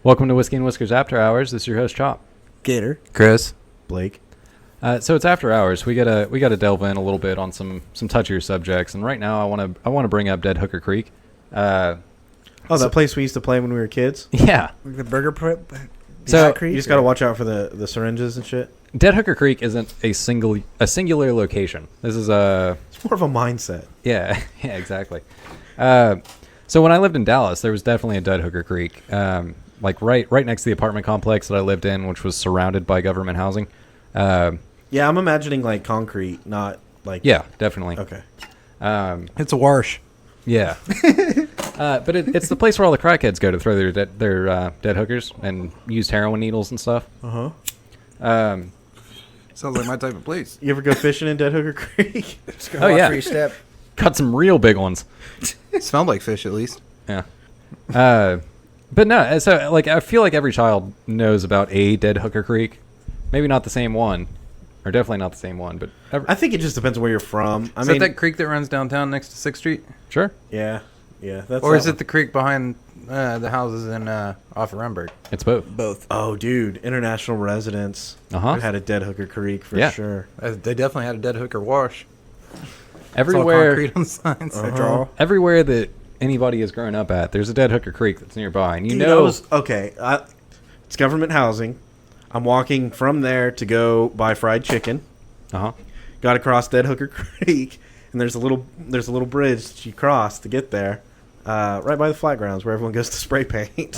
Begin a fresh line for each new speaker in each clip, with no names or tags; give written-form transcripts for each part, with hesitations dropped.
Welcome to Whiskey and Whiskers After Hours. This is your host, Chop.
Gator.
Chris.
Blake.
So it's After Hours. We gotta delve in a little bit on some touchier subjects, and right now I wanna bring up Dead Hooker Creek.
That place we used to play when we were kids?
Yeah.
Like the burger prep?
So
you just gotta watch out for the syringes and shit?
Dead Hooker Creek isn't a singular location. This is
It's more of a mindset.
Yeah, yeah, exactly. So when I lived in Dallas, there was definitely a Dead Hooker Creek, like right next to the apartment complex that I lived in, which was surrounded by government housing.
Yeah, I'm imagining like concrete, not like...
Yeah, definitely.
Okay.
It's a wash.
Yeah. But it's the place where all the crackheads go to throw their dead hookers and use heroin needles and stuff.
Uh-huh.
Sounds like my type of place.
You ever go fishing in Dead Hooker Creek?
Oh, yeah.
Free step.
Got some real big ones.
Smelled like fish, at least.
Yeah. But no, so like I feel like every child knows about a Dead Hooker Creek. Maybe not the same one, or definitely not the same one, but
I think it just depends on where you're from.
Is that that creek that runs downtown next to 6th Street?
Sure.
Yeah. That's
or is it the creek behind the houses in off of Renberg?
It's both.
Both. Oh, dude, international residents had a Dead Hooker Creek for sure.
They definitely had a dead hooker wash.
Everywhere,
it's all concrete on signs.
Everywhere that anybody has grown up at, there's a Dead Hooker Creek that's nearby, and
it's government housing. I'm walking from there to go buy fried chicken. Got to cross Dead Hooker Creek, and there's a little bridge that you cross to get there, right by the flat grounds where everyone goes to spray paint.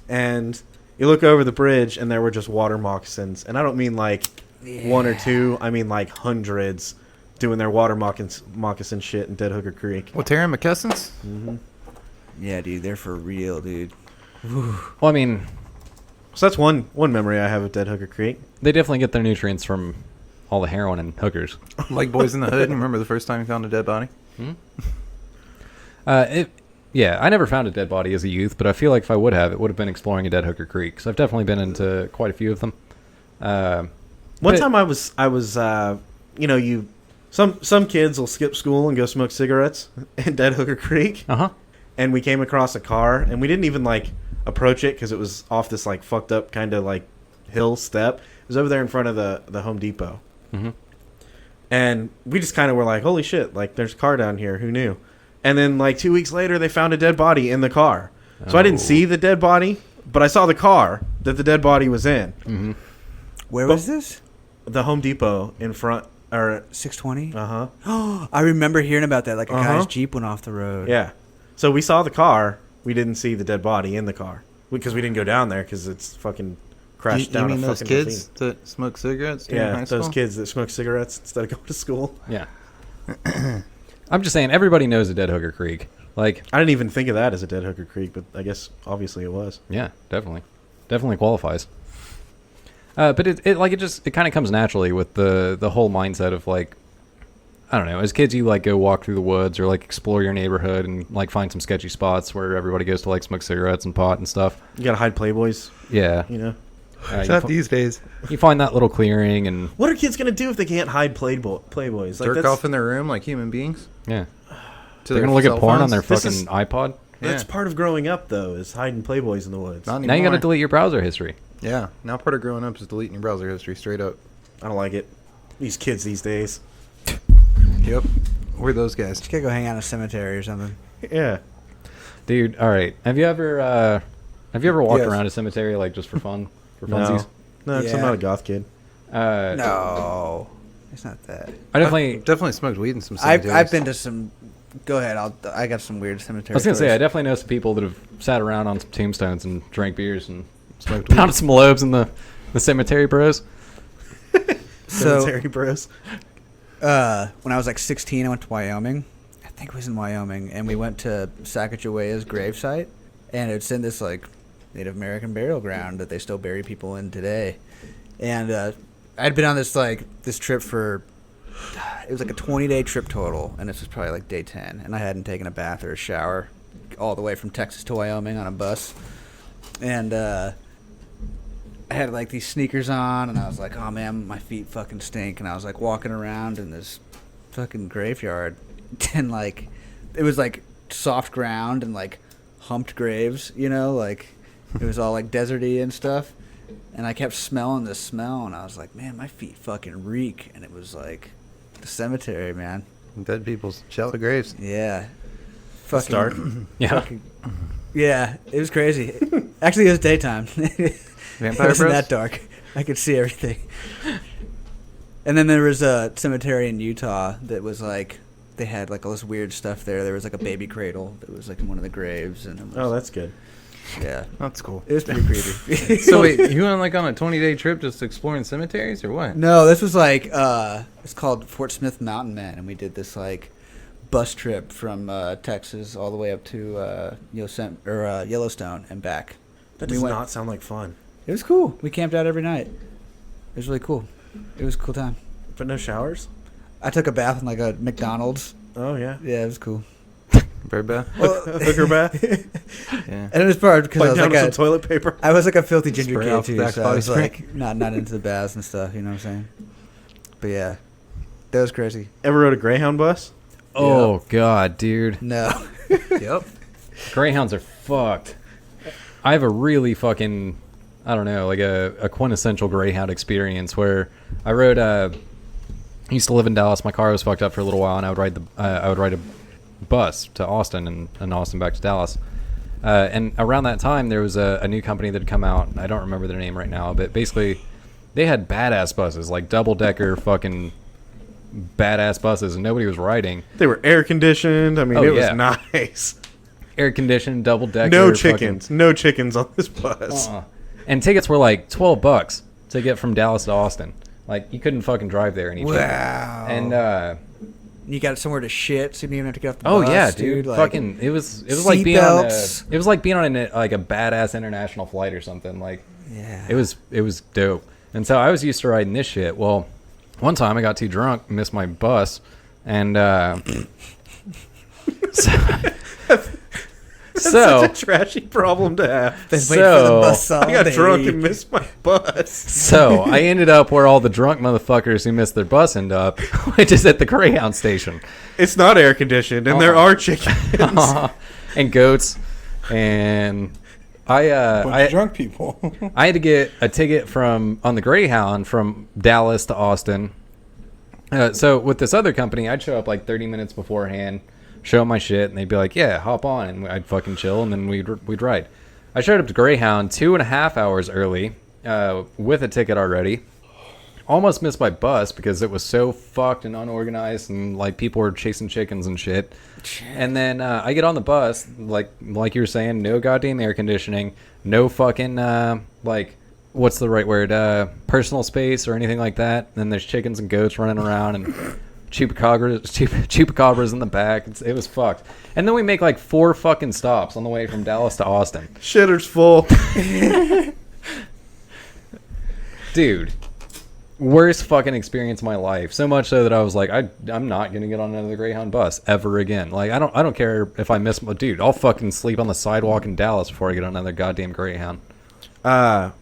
And you look over the bridge, and there were just water moccasins, and I don't mean like one or two. I mean like hundreds doing their water moccasin shit in Dead Hooker Creek.
Well, Terry McKesson's?
Mm-hmm.
Yeah, dude, they're for real, dude.
Well, I mean,
so that's one memory I have of Dead Hooker Creek.
They definitely get their nutrients from all the heroin and hookers.
Like Boys in the Hood. Remember the first time you found a dead body?
Yeah, I never found a dead body as a youth, but I feel like if I would have, it would have been exploring a Dead Hooker Creek. So I've definitely been into quite a few of them.
One time I was some kids will skip school and go smoke cigarettes in Dead Hooker Creek. And we came across a car, and we didn't even like approach it because it was off this like fucked up kind of like hill step. It was over there in front of the Home Depot. And we just kind of were like, holy shit, like there's a car down here. Who knew? And then like 2 weeks later, they found a dead body in the car. So I didn't see the dead body, but I saw the car that the dead body was in.
Where was this?
The Home Depot in front. Or
620?
Uh-huh.
I remember hearing about that. Like a guy's Jeep went off the road.
Yeah. So we saw the car. We didn't see the dead body in the car. Because we didn't go down there because it's fucking crashed down
you mean
a
those
fucking
kids
ravine.
that smoke cigarettes
Yeah,
high school?
those kids that smoke cigarettes instead of going to school.
Yeah. I'm just saying, everybody knows a Dead Hooker Creek. Like,
I didn't even think of that as a Dead Hooker Creek, but I guess obviously it was.
Yeah, definitely qualifies. But it kind of comes naturally with the whole mindset of like, I don't know, as kids you like go walk through the woods or like explore your neighborhood and like find some sketchy spots where everybody goes to like smoke cigarettes and pot and stuff.
You gotta hide Playboys.
Yeah.
You know?
Not these days.
You find that little clearing and...
What are kids gonna do if they can't hide Playboys?
Like, jerk off in their room like human beings?
Yeah. They're gonna look at porn on their fucking iPod?
That's part of growing up, though, is hiding Playboys in the woods.
Now you gotta delete your browser history.
Yeah. Now part of growing up is deleting your browser history straight up.
I don't like it. These kids these days.
Yep. We're those guys.
Just gotta go hang out in a cemetery or something.
Yeah.
Dude, all right. Have you ever walked around a cemetery like just for fun? For funsies?
No, because I'm not a goth kid.
No. It's not that.
I
definitely smoked weed in some cemeteries.
I've been to some... Go ahead. I got some weird cemetery
I was going to say, I definitely know some people that have sat around on some tombstones and drank beers and smoked pounded some lobes in the cemetery bros.
Cemetery bros.
When I was like 16, I went to Wyoming. I think it was in Wyoming. And we went to Sacagawea's gravesite. And it's in this like Native American burial ground that they still bury people in today. And I'd been on this trip for... It was like a 20-day trip total, and this was probably like day 10, and I hadn't taken a bath or a shower all the way from Texas to Wyoming on a bus. And I had like these sneakers on, and I was like, oh man, my feet fucking stink. And I was like walking around in this fucking graveyard, and like it was like soft ground and like humped graves, you know, like It was all like deserty and stuff. And I kept smelling this smell, and I was like, man, my feet fucking reek. And it was like the cemetery, man.
Dead people's shallow graves.
Yeah.
It's dark.
Yeah.
Fucking, yeah, it was crazy. Actually, it was daytime.
Vampire
It wasn't
Bros?
that dark. I could see everything. And then there was a cemetery in Utah that was like, they had like all this weird stuff there. There was like a baby cradle that was like in one of the graves. And it was,
Oh, that's good.
yeah.
That's cool.
It was pretty creepy.
So wait, you went like on a 20-day trip just exploring cemeteries or what?
No, this was like, it's called Fort Smith Mountain Man. And we did this like bus trip from Texas all the way up to Yellowstone and back.
That
We
does
went-
not sound like fun.
It was cool. We camped out every night. It was really cool. It was a cool time.
But no showers?
I took a bath in like a McDonald's.
Oh, yeah.
Yeah, it was cool.
Bird bath?
Hooker bath?
Yeah.
And it was part because I
Play
was
down
like
with some toilet paper?
I was like a filthy ginger
Spray
kid
off
too,
Axe
so I
body
was
spray.
like not into the baths and stuff. You know what I'm saying? But yeah, that was crazy.
Ever rode a Greyhound bus?
Oh god, dude.
No.
Yep.
Greyhounds are fucked. I have a really fucking, I don't know, like a quintessential Greyhound experience where I rode. I used to live in Dallas. My car was fucked up for a little while, and I would ride a bus to Austin and Austin back to Dallas. And around that time, there was a new company that had come out. I don't remember their name right now, but basically, they had badass buses, like double decker fucking badass buses, and nobody was riding.
They were air conditioned. I mean,
Oh,
it was
yeah.
nice.
Air conditioned, double decker.
No chickens. No chickens on this bus.
And tickets were like $12 to get from Dallas to Austin. Like you couldn't fucking drive there any cheaper.
Wow.
And
You got somewhere to shit, so you didn't even have to get off the
oh
bus.
yeah, dude,
Like,
fucking it was like being on
seatbelts.
it was like being on like a badass international flight or something. Like
Yeah.
it was dope. And so I was used to riding this shit. Well, one time I got too drunk, missed my bus, and
That's
so
such a trashy problem to have.
Been waiting for the
so-
bus all
I got
day.
drunk and missed my bus.
So I ended up where all the drunk motherfuckers who missed their bus end up, which is at the Greyhound station.
It's not air conditioned, and there are chickens.
And goats, and
Bunch
I
of drunk people.
I had to get a ticket on the Greyhound from Dallas to Austin. So with this other company, I'd show up like 30 minutes beforehand, show them my shit, and they'd be like, "Yeah, hop on," and I'd fucking chill, and then we'd ride. I showed up to Greyhound 2.5 hours early, with a ticket already. Almost missed my bus because it was so fucked and unorganized, and like people were chasing chickens and shit. And then I get on the bus, like you were saying, no goddamn air conditioning, no fucking like what's the right word, personal space or anything like that. And then there's chickens and goats running around and chupacabras in the back. It was fucked. And then we make like 4 fucking stops on the way from Dallas to Austin.
Shitter's full.
Dude, worst fucking experience of my life. So much so that I was like, I'm not gonna get on another Greyhound bus ever again. Like I don't care if I miss my dude. I'll fucking sleep on the sidewalk in Dallas before I get on another goddamn Greyhound.
The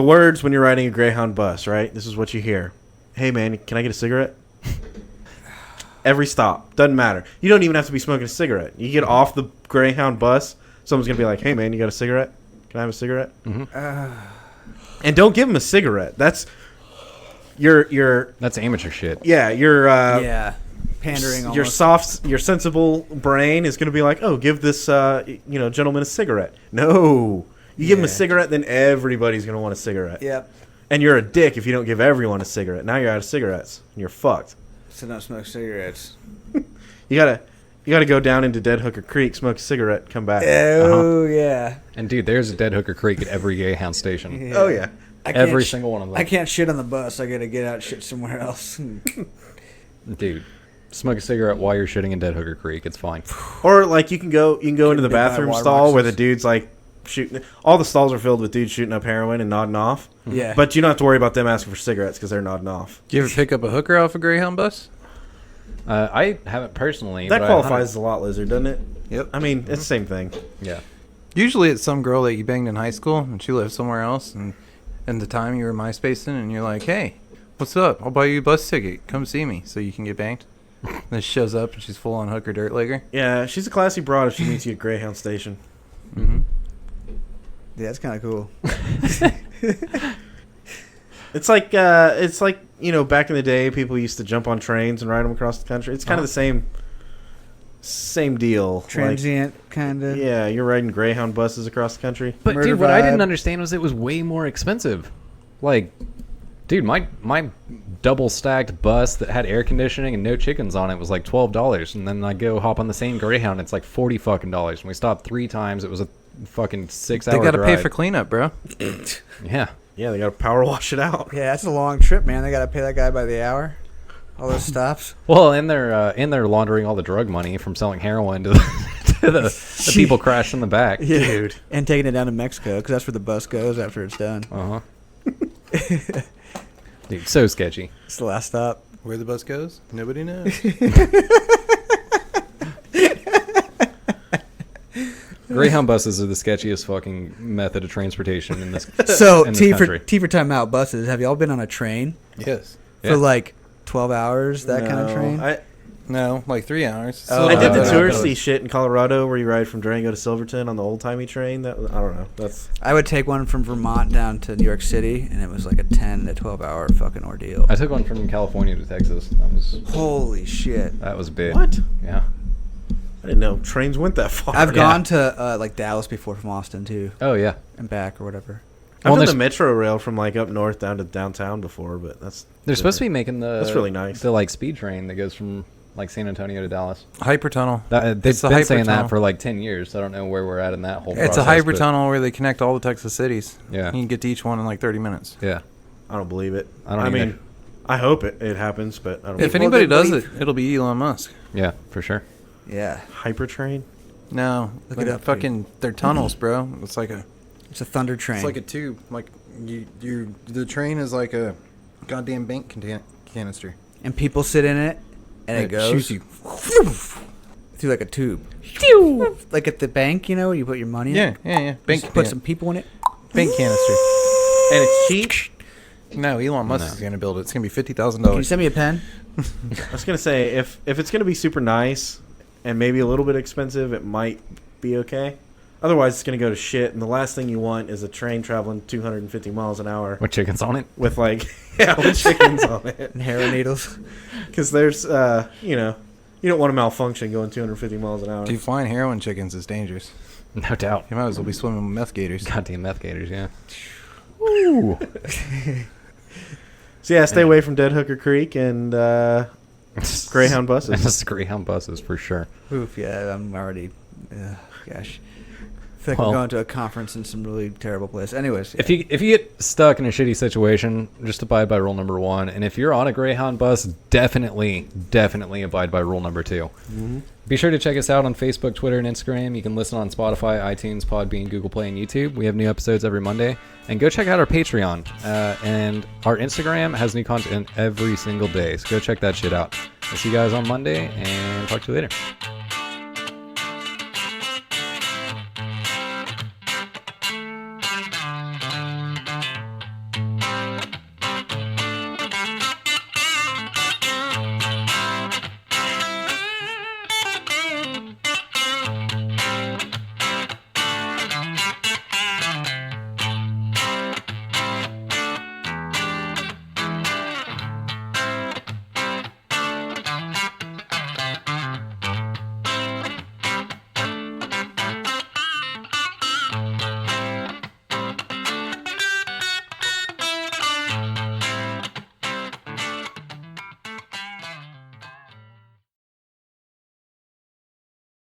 words when you're riding a Greyhound bus, right? This is what you hear. Hey man, can I get a cigarette? Every stop. Doesn't matter. You don't even have to be smoking a cigarette. You get off the Greyhound bus, someone's going to be like, hey man, you got a cigarette? Can I have a cigarette?
Mm-hmm.
And don't give them a cigarette. That's your
That's amateur shit.
yeah,
yeah. Pandering almost.
your sensible brain is going to be like, oh, give this gentleman a cigarette. No. You give him a
Yeah.
cigarette, then everybody's going to want a cigarette.
Yep.
And you're a dick if you don't give everyone a cigarette. Now you're out of cigarettes, and you're fucked.
So don't smoke cigarettes.
You gotta go down into Dead Hooker Creek, smoke a cigarette, come back.
Oh, yeah.
And dude, there's a Dead Hooker Creek at every Greyhound station.
Yeah.
Oh yeah.
I
Every
can't
single one of them.
I can't shit on the bus. I gotta get out and shit somewhere else.
Dude, smoke a cigarette while you're shitting in Dead Hooker Creek. It's fine.
Or like you can go into the
bit by
bathroom
water
stall where the
boxes.
dude's like shooting. All the stalls are filled with dudes shooting up heroin and nodding off.
Yeah.
But you don't have to worry about them asking for cigarettes because they're nodding off.
Do you ever pick up a hooker off a Greyhound bus?
I haven't personally.
That
but
qualifies as a lot lizard, doesn't it?
Yep.
I mean, it's the same thing.
Yeah.
Usually it's some girl that you banged in high school and she lives somewhere else, and the time you were MySpacing and you're like, hey, what's up? I'll buy you a bus ticket. Come see me so you can get banged. Then she shows up and she's full on hooker dirt legger.
Yeah, she's a classy broad if she meets you at Greyhound Station.
Yeah, that's kind of cool.
It's like back in the day, people used to jump on trains and ride them across the country. It's kind of the same deal.
Transient kind of.
Yeah, you're riding Greyhound buses across the country.
But
Murder
dude, what I
vibe.
didn't understand was it was way more expensive. Like, dude, my double stacked bus that had air conditioning and no chickens on it was like $12, and then I go hop on the same Greyhound, it's like $40 fucking. And we stopped 3 times. It was a fucking 6 hour.
They got to
drive.
pay for cleanup, bro.
Yeah.
Yeah, they got to power wash it out.
Yeah, that's a long trip, man. They got to pay that guy by the hour. All those stops.
Well, and they're laundering all the drug money from selling heroin to the people crashed in the back.
Yeah.
Dude.
And taking it down to Mexico, because that's where the bus goes after it's done.
Uh huh. Dude, so sketchy.
It's the last stop.
Where the bus goes, nobody knows.
Greyhound buses are the sketchiest fucking method of transportation in this.
So,
in this
T for
country.
timeout buses. Have y'all been on a train
Yes.
Yeah.
for like 12 hours? That kind of
No,
train?
No, like 3 hours.
Oh,
I did the
no,
touristy shit in Colorado where you ride from Durango to Silverton on the old timey train. I don't know. That's
I would take one from Vermont down to New York City, and it was like a 10 to 12 hour fucking ordeal.
I took one from California to Texas.
Holy shit.
That was big.
what?
Yeah.
I didn't know trains went that far.
I've gone to like Dallas before from Austin too,
Oh yeah.
and back or whatever.
I've
Well,
done
there's-
the metro rail from like up north down to downtown before, but that's
They're supposed to be making the.
That's really nice.
The like speed train that goes from like San Antonio to Dallas.
Hypertunnel.
They've
It's the
been saying that
hypertunnel.
for like 10 years. So I don't know where we're at in that whole.
It's a
process,
hyper
but-
tunnel where they connect all the Texas cities.
Yeah.
You can get to each one in like 30 minutes.
Yeah.
I don't believe it.
I don't
I mean,
either.
I hope it happens, but I don't.
If
People
anybody
that
does
believe-
it, it'll be Elon Musk.
Yeah, for sure.
Yeah,
Hypertrain.
No,
Look
like
it up,
fucking they're tunnels, bro. It's like a
it's a thunder train.
it's like a tube. Like the train is like a goddamn bank canister.
and people sit in it, and it goes
shoots you.
through like a tube. Like at the bank, you know, where you put your money in.
Yeah. Bank
Just put some people in it.
bank canister.
And it's cheap.
No, Elon Musk
No.
is gonna build it. It's gonna be $50,000.
Can you send me a pen?
I was gonna say if it's gonna be super nice and maybe a little bit expensive, it might be okay. Otherwise, it's gonna go to shit. And the last thing you want is a train traveling 250 miles an hour
With chickens on it.
with like with chickens on it.
And heroin needles.
Because there's you don't want to malfunction going 250 miles an hour.
Dude, flying heroin chickens is dangerous.
No doubt.
You might as well be swimming with meth gators.
Goddamn meth gators, yeah. Ooh.
So yeah, stay away from Dead Hooker Creek and Greyhound buses.
Just Greyhound buses for sure.
Oof, yeah, I'm already. Gosh. I feel like
Well-
I'm going to a conference in some really terrible place. Anyways,
If you get stuck in a shitty situation, just abide by rule number 1. And if you're on a Greyhound bus, definitely abide by rule number 2.
Mm-hmm.
Be sure to check us out on Facebook, Twitter, and Instagram. You can listen on Spotify, iTunes, Podbean, Google Play, and YouTube. We have new episodes every Monday. And go check out our Patreon. And our Instagram has new content every single day. So go check that shit out. I'll see you guys on Monday, and talk to you later.